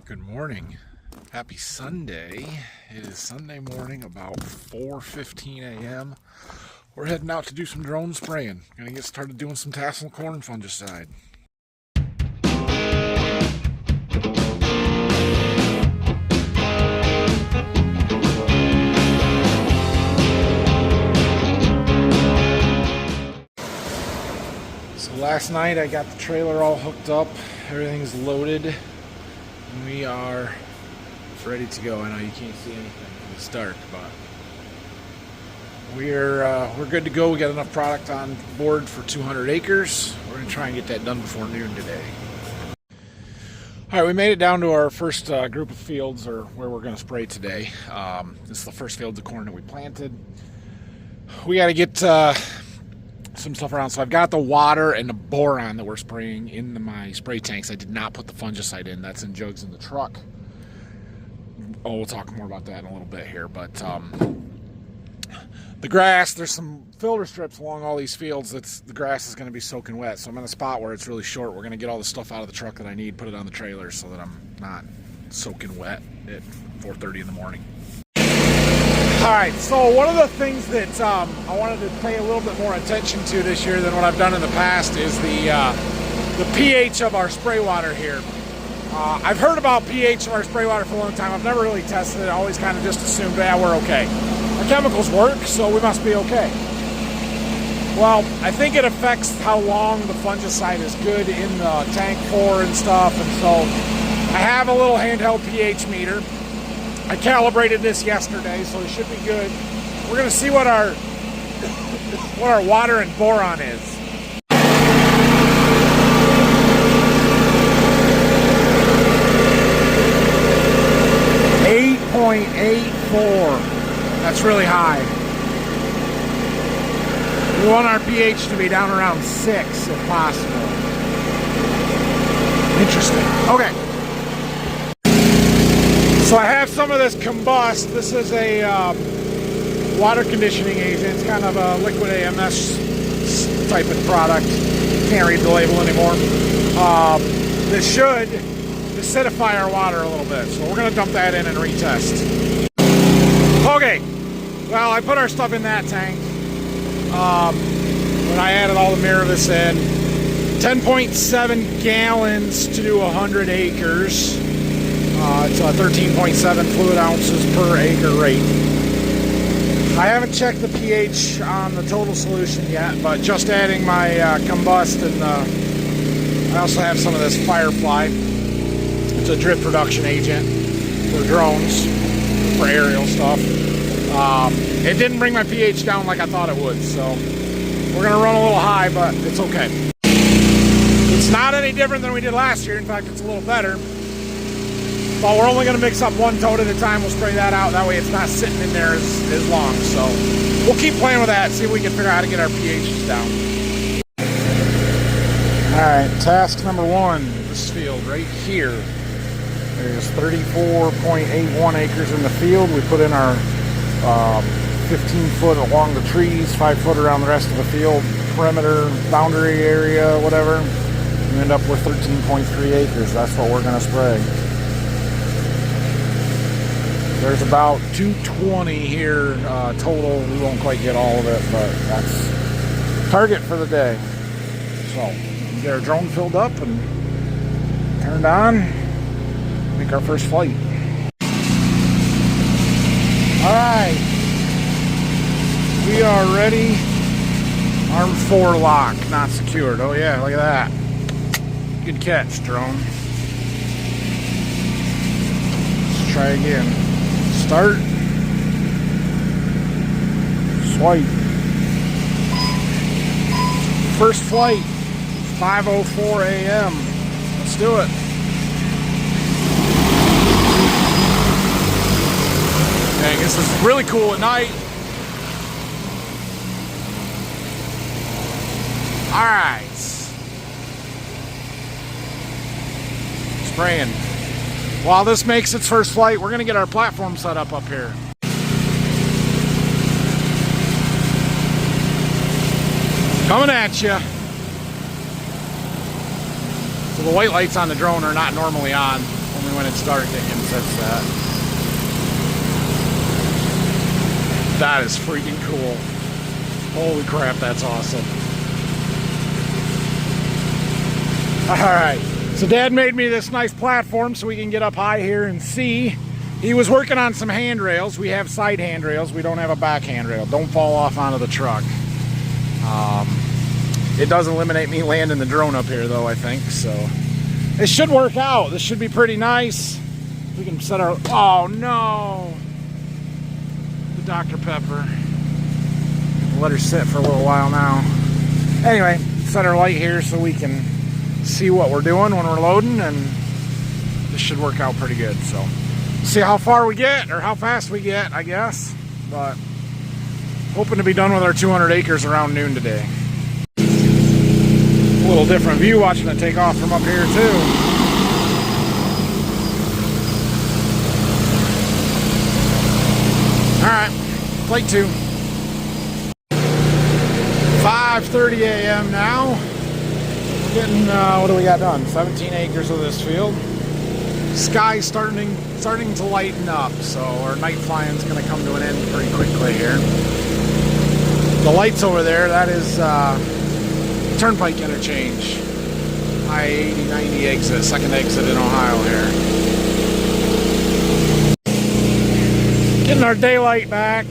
Good morning. Happy Sunday. It is Sunday morning, about 4:15 a.m. We're heading out to do some drone spraying. Gonna get started doing some tassel corn fungicide. So last night I got the trailer all hooked up. Everything's loaded. And we are ready to go. I know you can't see anything because it's dark, but we're good to go. We got enough product on board for 200 acres. We're going to try and get that done before noon today. All right, we made it down to our first group of fields, or where we're going to spray today. This is the first field of corn that we planted. We got to get some stuff around. So I've got the water and the boron that we're spraying in my spray tanks. I did not put the fungicide in. That's in jugs in the truck. Oh, we'll talk more about that in a little bit here. But the grass, there's some filter strips along all these fields. The grass is going to be soaking wet. So I'm in a spot where it's really short. We're going to get all the stuff out of the truck that I need, put it on the trailer so that I'm not soaking wet at 4:30 in the morning. All right, so one of the things that I wanted to pay a little bit more attention to this year than what I've done in the past is the pH of our spray water here. I've heard about pH of our spray water for a long time. I've never really tested it. I always kind of just assumed, yeah, we're okay. Our chemicals work, so we must be okay. Well, I think it affects how long the fungicide is good in the tank for and stuff, and so I have a little handheld pH meter. I calibrated this yesterday, so it should be good. We're going to see what our water and boron is. 8.84. That's really high. We want our pH to be down around 6 if possible. Interesting. Okay. So I have some of this combust. This is a water conditioning agent. It's kind of a liquid AMS type of product. Can't read the label anymore. This should acidify our water a little bit. So we're going to dump that in and retest. Okay. Well, I put our stuff in that tank. When I added all the Miravis in. 10.7 gallons to do 100 acres. It's 13.7 fluid ounces per acre rate. I haven't checked the pH on the total solution yet, but just adding my combust, and I also have some of this Firefly. It's a drip reduction agent for drones, for aerial stuff. It didn't bring my pH down like I thought it would, so we're going to run a little high, but it's okay. It's not any different than we did last year. In fact, it's a little better. But we're only going to mix up one tote at a time. We'll spray that out. That way it's not sitting in there as long. So we'll keep playing with that, see if we can figure out how to get our pHs down. All right, task number 1, this field right here. There's 34.81 acres in the field. We put in our 15 foot along the trees, 5 foot around the rest of the field, perimeter, boundary area, whatever. We end up with 13.3 acres. That's what we're going to spray. There's about 220 here total. We won't quite get all of it, but that's target for the day. So get our drone filled up and turned on. Make our first flight. All right, we are ready. Arm 4 lock, not secured. Oh yeah, look at that. Good catch, drone. Let's try again. Start. Swipe. First flight. 5:04 a.m. Let's do it. Dang, this is really cool at night. All right. Spraying. While this makes its first flight, we're going to get our platform set up here. Coming at you. So the white lights on the drone are not normally on. Only when it's dark it can sense that. That is freaking cool. Holy crap, that's awesome. Alright, so Dad made me this nice platform so we can get up high here and see. He was working on some handrails. We have side handrails. We don't have a back handrail. Don't fall off onto the truck. It does eliminate me landing the drone up here though, I think. So it should work out. This should be pretty nice. We can set our, oh no, the Dr. Pepper. Let her sit for a little while now. Anyway, set our light here so we can see what we're doing when we're loading, and this should work out pretty good. So see how far we get, or how fast we get, I guess. But hoping to be done with our 200 acres around noon today. A little different view watching it take off from up here too. Alright, flight 2. 5:30 a.m. now. We're getting, what do we got done? 17 acres of this field. Sky's starting to lighten up, so our night flying's going to come to an end pretty quickly here. The lights over there, that is Turnpike interchange. I-80-90 exit, second exit in Ohio here. Getting our daylight back.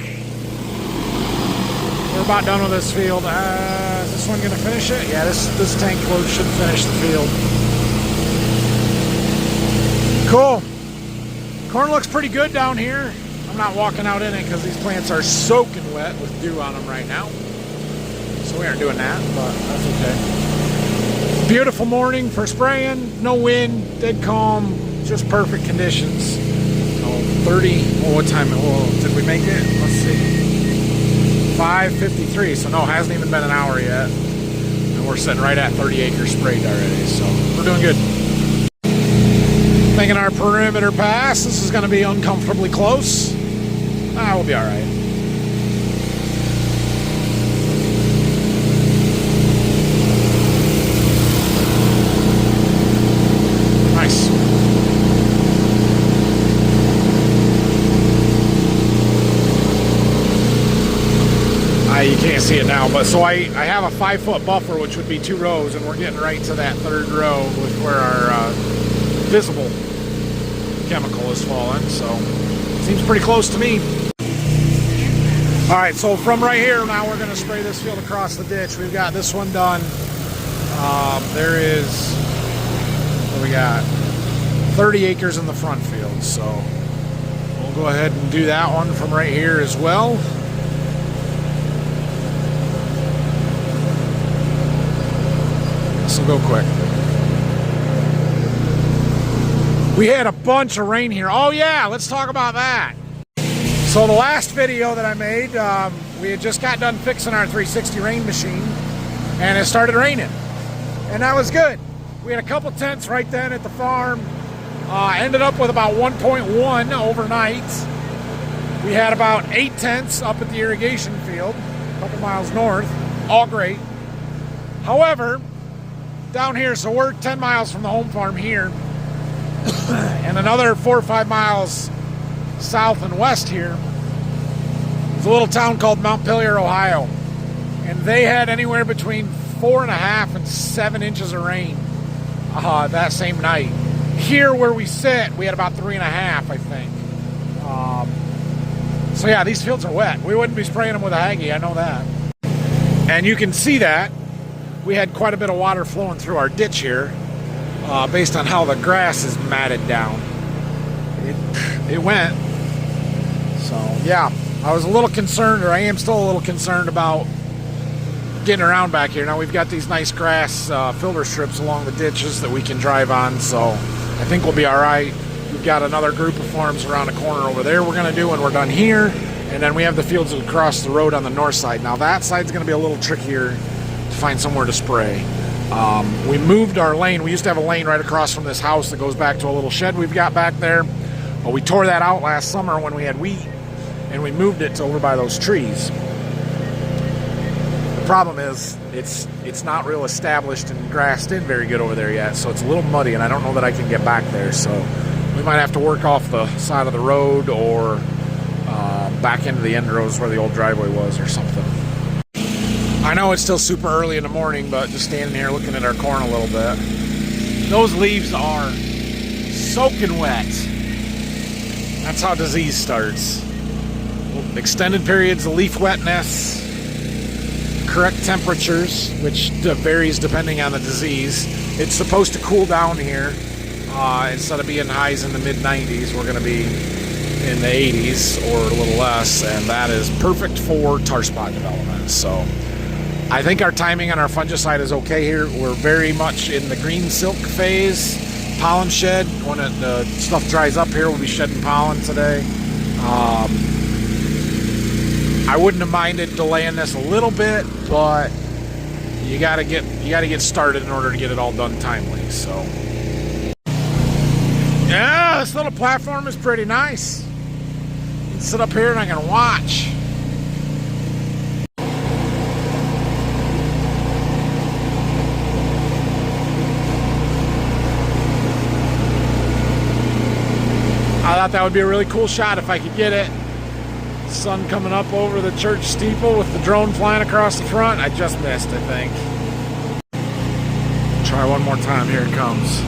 We're about done with this field. Is this one going to finish it? Yeah, this tank load should finish the field. Cool. Corn looks pretty good down here. I'm not walking out in it because these plants are soaking wet with dew on them right now. So we aren't doing that, but that's okay. Beautiful morning for spraying. No wind, dead calm, just perfect conditions. So 30, oh, what time, oh, did we make it? Let's see. 5:53, so no, hasn't even been an hour yet. And we're sitting right at 30 acres sprayed already, so we're doing good. Making our perimeter pass. This is going to be uncomfortably close. We'll be all right. Nice. You can't see it now, but so I have a 5-foot buffer, which would be 2 rows, and we're getting right to that 3rd row with where our visible chemical is falling, so seems pretty close to me. All right, so from right here now we're going to spray this field across the ditch. We've got this one done. There is, what do we got? 30 acres in the front field, so we'll go ahead and do that one from right here as well. This will go quick. We had a bunch of rain here. Oh yeah, let's talk about that. So the last video that I made, we had just got done fixing our 360 rain machine, and it started raining, and that was good. We had a couple tents right then at the farm. Ended up with about 1.1 overnight. We had about 8 tents up at the irrigation field, a couple miles north, all great. However, down here, so we're 10 miles from the home farm here, and another 4 or 5 miles south and west here is a little town called Montpelier, Ohio, and they had anywhere between 4.5 and 7 inches of rain that same night. Here where we sit, we had about 3.5, I think. So yeah, these fields are wet. We wouldn't be spraying them with a Haggy, I know that. And you can see that we had quite a bit of water flowing through our ditch here, based on how the grass is matted down. It went. So yeah, I was a little concerned, or I am still a little concerned about getting around back here. Now we've got these nice grass filter strips along the ditches that we can drive on, so I think we'll be all right. We've got another group of farms around the corner over there we're going to do when we're done here, and then we have the fields across the road on the north side. Now that side's going to be a little trickier to find somewhere to spray. We moved our lane. We used to have a lane right across from this house that goes back to a little shed we've got back there, but we tore that out last summer when we had wheat, and we moved it to over by those trees. The problem is it's not real established and grassed in very good over there yet, so it's a little muddy, and I don't know that I can get back there. So We might have to work off the side of the road or back into the end rows where the old driveway was or something. I know it's still super early in the morning, but just standing here looking at our corn a little bit. Those leaves are soaking wet. That's how disease starts. Extended periods of leaf wetness, correct temperatures, which varies depending on the disease. It's supposed to cool down here. Instead of being highs in the mid-90s, we're going to be in the 80s or a little less, and that is perfect for tar spot development. So I think our timing on our fungicide is okay here. We're very much in the green silk phase. Pollen shed, when the stuff dries up here, we'll be shedding pollen today. I wouldn't have minded delaying this a little bit, but you gotta get started in order to get it all done timely. So yeah, this little platform is pretty nice. I can sit up here and I can watch. I thought that would be a really cool shot if I could get it. Sun coming up over the church steeple with the drone flying across the front. I just missed, I think. Try one more time. Here it comes.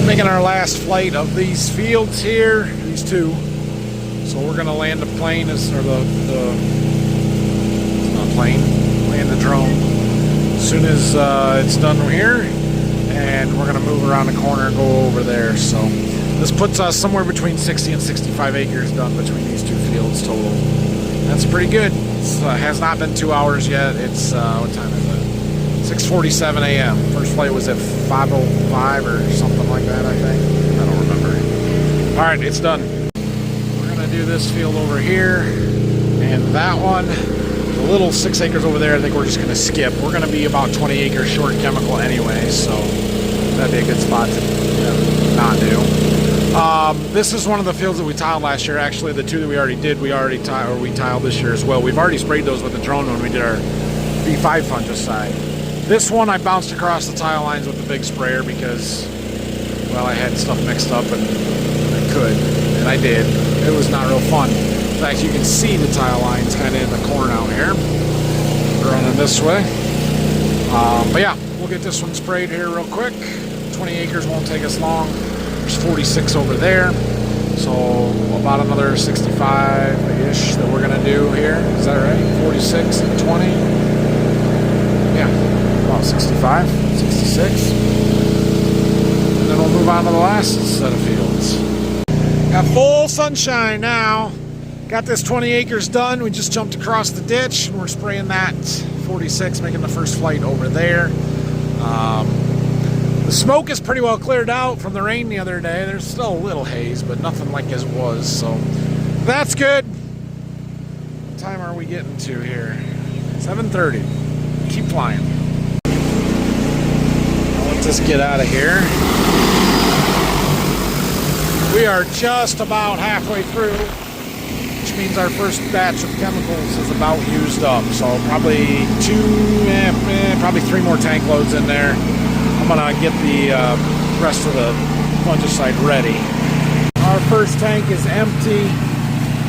Making our last flight of these fields here, these two. So we're gonna land the plane, it's not plane, land the drone as soon as it's done here, and we're gonna move around the corner and go over there. So this puts us somewhere between 60 and 65 acres done between these two fields total. That's pretty good. It has not been 2 hours yet. It's what time is it? 6:47 a.m. First flight was at 5:05 or something like that, I think. I don't remember. All right, it's done. We're gonna do this field over here, and that one, the little 6 acres over there, I think we're just gonna skip. We're gonna be about 20 acres short chemical anyway, so that'd be a good spot to not do. This is one of the fields that we tiled last year. Actually, the two that we already did, we tiled this year as well. We've already sprayed those with the drone when we did our V5 fungicide. This one I bounced across the tile lines with the big sprayer because, well, I had stuff mixed up and I could, and I did. It was not real fun. In fact, you can see the tile lines kind of in the corn out here. We're running this way. But yeah, we'll get this one sprayed here real quick. 20 acres won't take us long. There's 46 over there. So about another 65-ish that we're going to do here. Is that right? 46 and 20? Yeah. 65, 66, and then we'll move on to the last set of fields. Got full sunshine now. Got this 20 acres done. We just jumped across the ditch and we're spraying that 46, making the first flight over there. The smoke is pretty well cleared out from the rain the other day. There's still a little haze, but nothing like as was, so that's good. What time are we getting to here? 7:30. Keep flying. Let's get out of here. We are just about halfway through, which means our first batch of chemicals is about used up. So probably probably 3 more tank loads in there. I'm gonna get the rest of the fungicide ready. Our first tank is empty.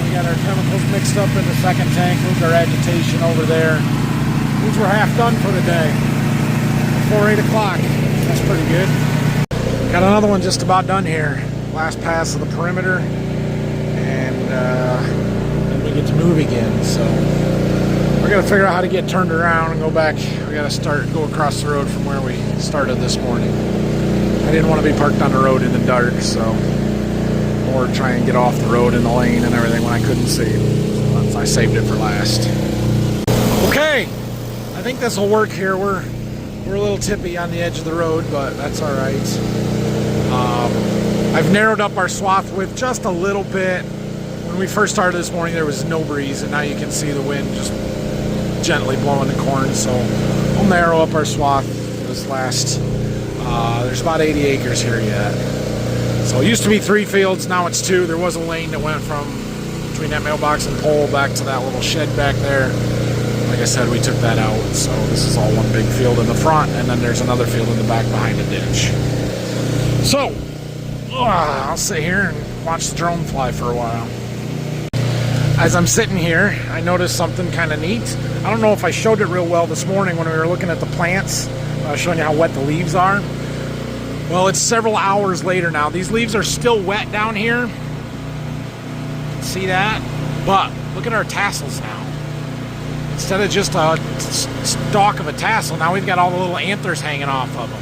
We got our chemicals mixed up in the second tank. Moved our agitation over there. Means we're half done for the day. Before 8 o'clock. That's pretty good. Got another one just about done here. Last pass of the perimeter, and then we get to move again. So we're gonna figure out how to get turned around and go back. We gotta go across the road from where we started this morning. I didn't want to be parked on the road in the dark, or try and get off the road in the lane and everything when I couldn't see. So I saved it for last. Okay, I think this will work here. We're a little tippy on the edge of the road, but that's all right. I've narrowed up our swath width just a little bit. When we first started this morning, there was no breeze, and now you can see the wind just gently blowing the corn. So we'll narrow up our swath this last There's about 80 acres here yet. So it used to be 3 fields, now it's 2. There was a lane that went from between that mailbox and pole back to that little shed back there. Like I said, we took that out, so this is all one big field in the front, and then there's another field in the back behind a ditch. So, I'll sit here and watch the drone fly for a while. As I'm sitting here, I noticed something kind of neat. I don't know if I showed it real well this morning when we were looking at the plants, showing you how wet the leaves are. Well, it's several hours later now. These leaves are still wet down here. See that? But look at our tassels now. Instead of just a stalk of a tassel, now we've got all the little anthers hanging off of them.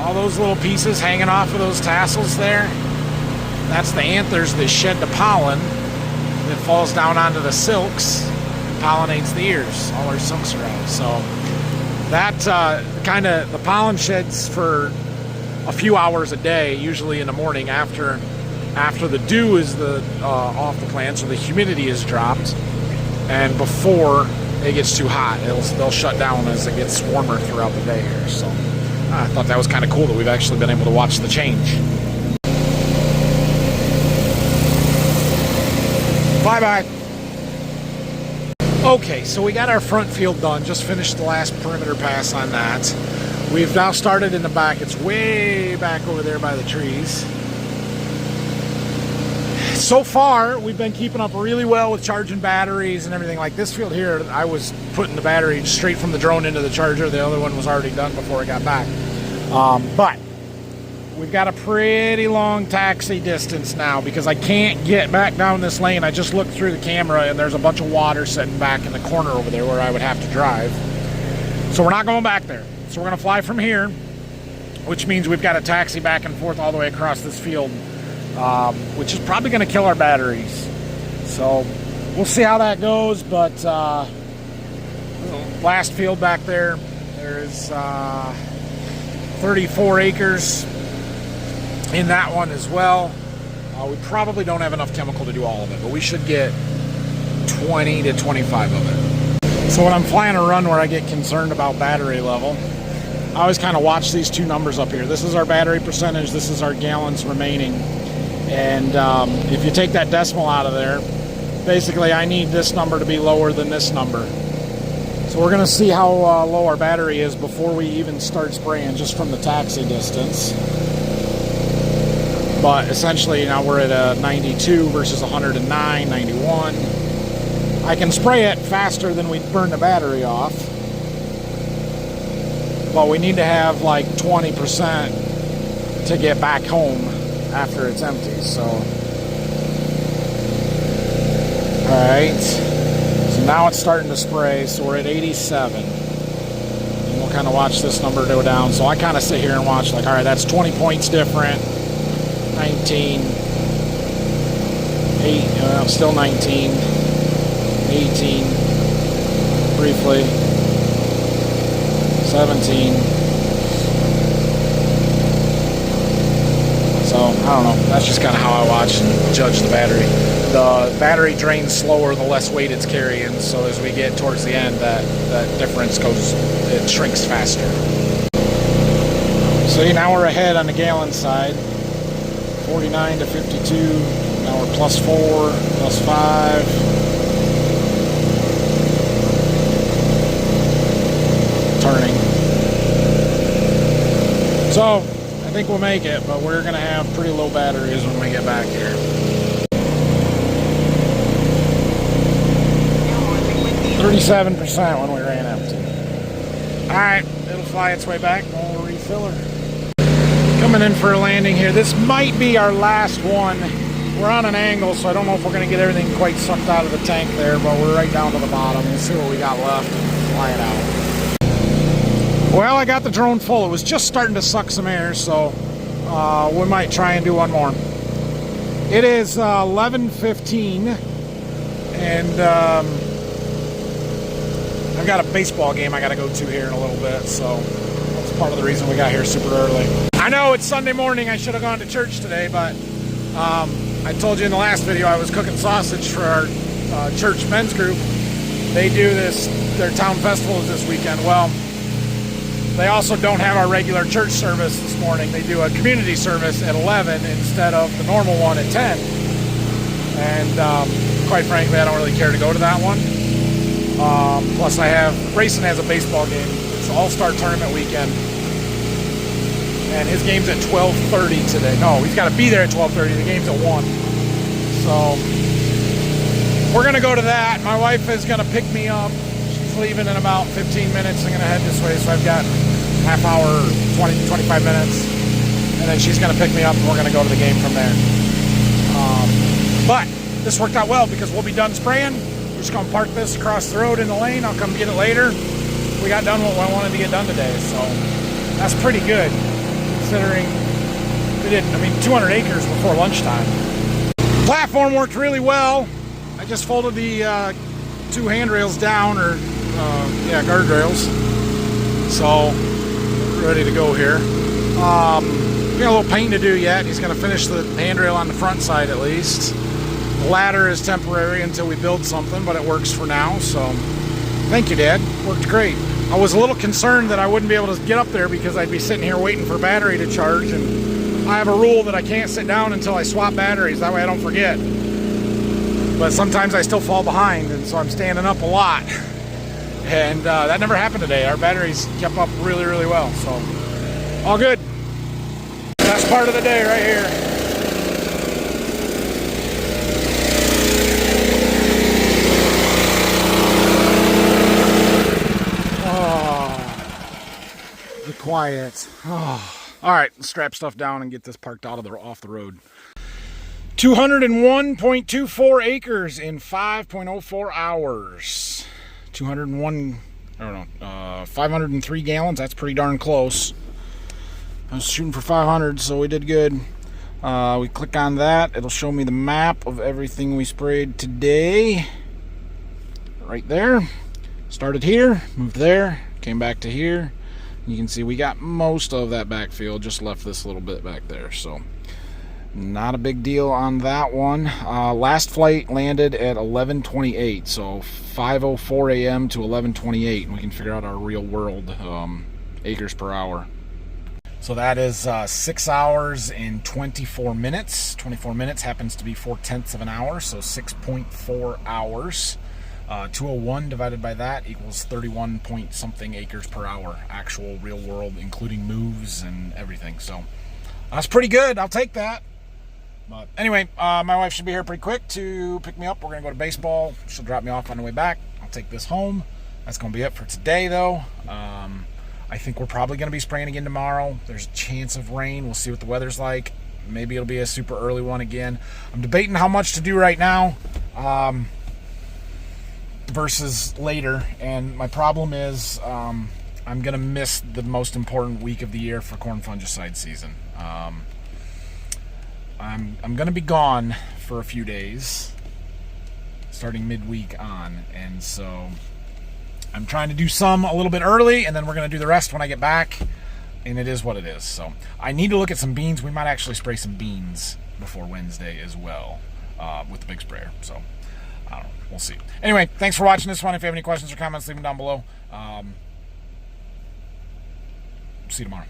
All those little pieces hanging off of those tassels there, that's the anthers that shed the pollen that falls down onto the silks and pollinates the ears. All our silks are out. So that the pollen sheds for a few hours a day, usually in the morning after the dew is off the plants or the humidity is dropped, and before it gets too hot. They'll shut down as it gets warmer throughout the day here. So I thought that was kind of cool that we've actually been able to watch the change. Bye-bye. Okay, so we got our front field done. Just finished the last perimeter pass on that. We've now started in the back. It's way back over there by the trees. So far, we've been keeping up really well with charging batteries and everything. Like this field here, I was putting the battery straight from the drone into the charger. The other one was already done before I got back. But we've got a pretty long taxi distance now because I can't get back down this lane. I just looked through the camera and there's a bunch of water sitting back in the corner over there where I would have to drive. So we're not going back there. So we're going to fly from here, which means we've got to taxi back and forth all the way across this field, which is probably going to kill our batteries. So we'll see how that goes. But last field back there, there's 34 acres in that one as well. We probably don't have enough chemical to do all of it, but we should get 20 to 25 of it. So when I'm flying a run where I get concerned about battery level, I always kind of watch these two numbers up here. This is our battery percentage, this is our gallons remaining. And if you take that decimal out of there, basically I need this number to be lower than this number. So we're going to see how low our battery is before we even start spraying, just from the taxi distance. But essentially now we're at a 92 versus 109, 91. I can spray it faster than we burn the battery off. But we need to have like 20% to get back home after it's empty. So, alright. So now it's starting to spray. So we're at 87. And we'll kind of watch this number go down. So I kind of sit here and watch like, alright, that's 20 points different. 19. 8, still 19. 18. Briefly. 17. So, I don't know. That's just kind of how I watch and judge the battery. The battery drains slower the less weight it's carrying, so as we get towards the end, that difference it shrinks faster. So now we're ahead on the gallon side. 49 to 52. Now we're plus 4, plus 5. Turning. So I think we'll make it, but we're gonna have pretty low batteries when we get back here. 37% when we ran empty. Alright, it'll fly its way back and we'll refill her. Coming in for a landing here. This might be our last one. We're on an angle, so I don't know if we're gonna get everything quite sucked out of the tank there, but we're right down to the bottom. We'll see what we got left and fly it out. Well, I got the drone full. It was just starting to suck some air, so we might try and do one more. It is 11:15, and I've got a baseball game I got to go to here in a little bit, so that's part of the reason we got here super early. I know it's Sunday morning. I should have gone to church today, but I told you in the last video I was cooking sausage for our church men's group. They do this, their town festival is this weekend. Well, They also don't have our regular church service this morning. They do a community service at 11 instead of the normal one at 10. And quite frankly, I don't really care to go to that one. Plus, Grayson has a baseball game. It's All-Star Tournament weekend. And his game's at 12:30 today. No, he's got to be there at 12:30. The game's at 1. So we're going to go to that. My wife is going to pick me up. She's leaving in about 15 minutes. I'm going to head this way. So I've got half hour, 20, 25 minutes. And then she's going to pick me up and we're going to go to the game from there. But this worked out well because we'll be done spraying. We're just going to park this across the road in the lane. I'll come get it later. We got done what I wanted to get done today. So that's pretty good considering we did, 200 acres before lunchtime. Platform worked really well. I just folded the 2 handrails down, or guardrails. So ready to go here. We got a little paint to do yet. He's going to finish the handrail on the front side at least. The ladder is temporary until we build something, but it works for now. So thank you, Dad. Worked great. I was a little concerned that I wouldn't be able to get up there because I'd be sitting here waiting for battery to charge, and I have a rule that I can't sit down until I swap batteries. That way I don't forget. But sometimes I still fall behind, and so I'm standing up a lot. And that never happened today. Our batteries kept up really, really well. So all good. Best part of the day right here. Quiet. Oh. All right, let's strap stuff down and get this parked off the road. 201.24 acres in 5.04 hours. 503 gallons. That's pretty darn close. I was shooting for 500, so we did good. We click on that. It'll show me the map of everything we sprayed today. Right there. Started here, moved there, came back to here. You can see we got most of that backfield, just left this little bit back there. So not a big deal on that one. Last flight landed at 11:28, so 5:04 a.m. to 11:28. We can figure out our real world acres per hour. So that is 6 hours and 24 minutes. 24 minutes happens to be 4/10 of an hour, so 6.4 hours. 201 divided by that equals 31 point something acres per hour, actual real world, including moves and everything. So that's pretty good. I'll take that. But anyway, my wife should be here pretty quick to pick me up. We're going to go to baseball. She'll drop me off on the way back. I'll take this home. That's going to be it for today, though. I think we're probably going to be spraying again tomorrow. There's a chance of rain. We'll see what the weather's like. Maybe it'll be a super early one again. I'm debating how much to do right now. Versus later, and my problem is I'm gonna miss the most important week of the year for corn fungicide season. I'm gonna be gone for a few days starting midweek on, and so I'm trying to do some a little bit early, and then we're gonna do the rest when I get back, and it is what it is. So I need to look at some beans. We might actually spray some beans before Wednesday as well with the big sprayer. So I don't know. We'll see. Anyway, thanks for watching this one. If you have any questions or comments, leave them down below. See you tomorrow.